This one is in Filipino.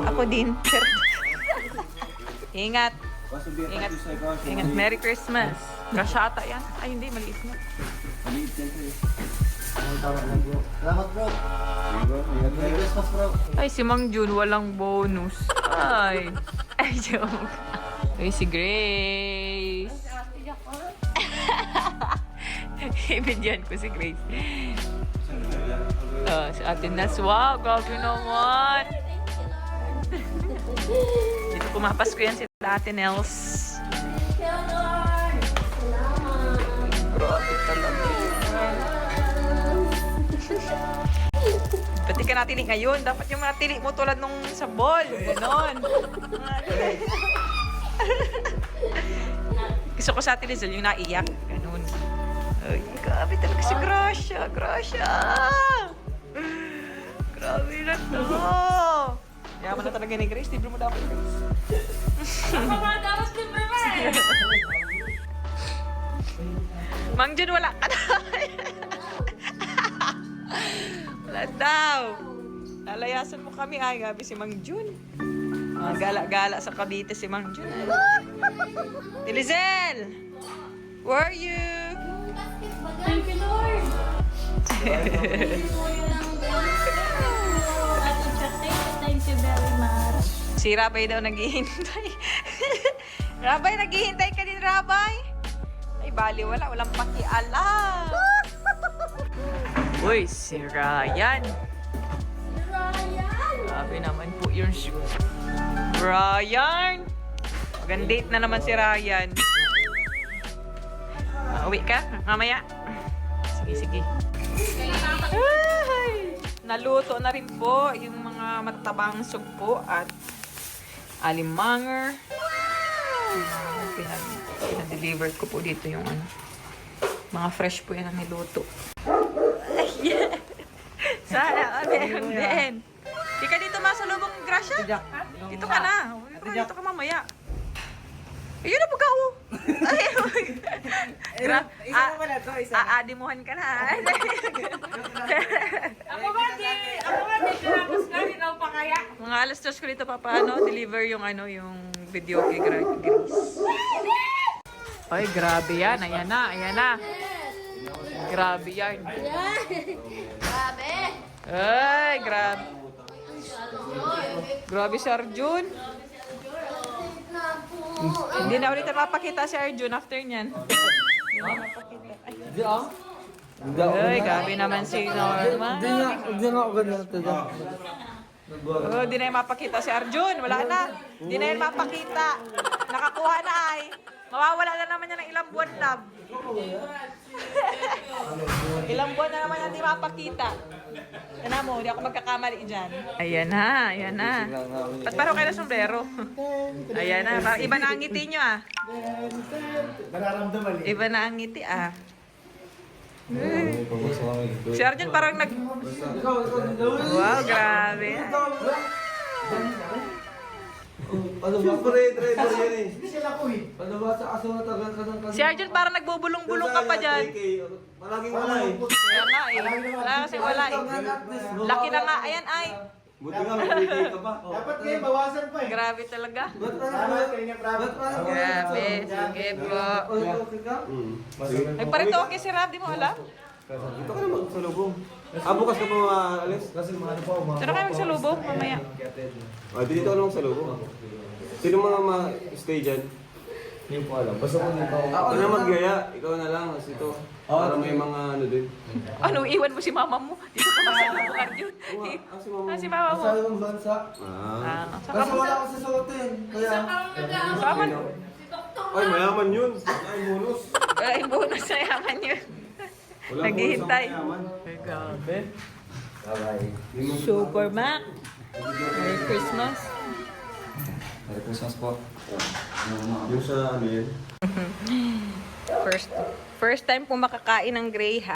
Ako din. Ingat. Ingat. Ingat. Merry Christmas. Kasyata yan. Ay, hindi. Maliit na. Maliit yan po eh. Salamat bro. Merry Christmas bro. Ay, si Mang Jun walang bonus. Ay. Ay, joke. Ay, si Grace. Ibigyan ko si Grace. Oh, si Ate Nas. Wow, grabe naman. Dito pumapasko yan si Ate Nels. Grabe talaga. Pati ka natili ngayon. Dapat yung natili mo tulad nung sa ball. Ganon. Gusto ko sa Ate Lizelle yung naiyak. Ganon. Ay, grabe talaga si Gracia. Gracia! Grabe na to. Yaman na talaga ni Grace. Libre mo dapat, Grace. Ako mga dapat libre mo eh. Mang Jun, wala ka na. Wala daw. Lalayasan mo kami. Ay, gabi si Mang Jun. Gala-gala sa Cavite si Mang Jun. Lizelle! Where are you? Thank you, Lord. Thank you very much. Si Rabay daw naghihintay. Rabay, naghihintay ka din, Rabay? Ay, bali, walang pakialam. Uy, si Ryan. Grabe naman po yung shoe. Ryan! Mag-date na naman si Ryan. Uwi ka? Mamaya? Sige, sige. Ay, naluto na rin po yung mga matabang sugpo at alimanger. Pinag-deliver ko po dito yung ano. Mga fresh po yan ang niluto. Sana, meron din. Di ka dito masalubong, Gracia? Dito ka na. Dito ka mamaya. Ayun na po ka, oh. Isa mo pala to, isa. Aadimuhan ka na. Ako ba di kinapos na, di daw pa kaya? Mga alas 2 ko dito deliver yung yung video kay Grace. Ay, grabe yan. Ayan na, ayan na. Grabe yan. Grabe. Ay, grabe. Grabe si Arjun. Hindi na ulit mapakita si Arjun after niyan. Hindi ah. Ay, grabe naman si Norma. Hindi nga ako ganyan ito. Oh, di na yung mapakita si Arjun. Wala na. Di na yun mapakita. Nakakuha na ay. Mawawala na naman yan ng ilang buwan, love. Ilang buwan na naman yan di mapakita. Yan mo, di ako magkakamali dyan. Ayan na, ayan na. Ba't parang kayo na sombrero? Ayan na, iba na ang ngiti nyo ah. Nararamdaman eh. Iba na ang ngiti ah. Si Arjun parang nag... Wow, grabe. Ano ba? Driver yan eh. Hindi sila ko eh. Ano ba? Sa aso na tagal ka ng Si Arjun parang nagbubulong-bulong ka pa dyan. Malaging wala eh. Kaya nga eh. Wala kasi wala eh. Laki na nga. Ayan ay. Buti nga may 3K ka pa. Dapat kayo bawasan pa eh. Grabe talaga. Salamat kayo niya, Prab. Grabe. Sige po. Okay ka? Ay, parito okay si Rab. Di mo alam? Dito ka na magsalubong. Bukas ka pa maalis? Kasi mahal pa ako. Sino kayo magsalubong? Mamaya. Dito ka na magsalubong. Sino mga ma-stay dyan? Hindi ko alam. Basta ko dito ako. Ako na magyaya. Ikaw na lang. Kasi ito. Para may mga ano din. Ano, iwan mo si mama mo? Dito ka magsalubong, Arjun. Si mama. Si mama mo. Sa ibang bansa. Saka Kasi mo wala ako sa suotin. Kaya... Sama. Ay, mayaman yun. Ay, bonus. Ay, bonus na yaman yun. Wala Naghihintay. bonus ang mayaman. Ay, grabe. Bye-bye. Super Mac. Merry Christmas. Merry Christmas po. Yung sa ano yan? First time po makakain ng Grey, ha?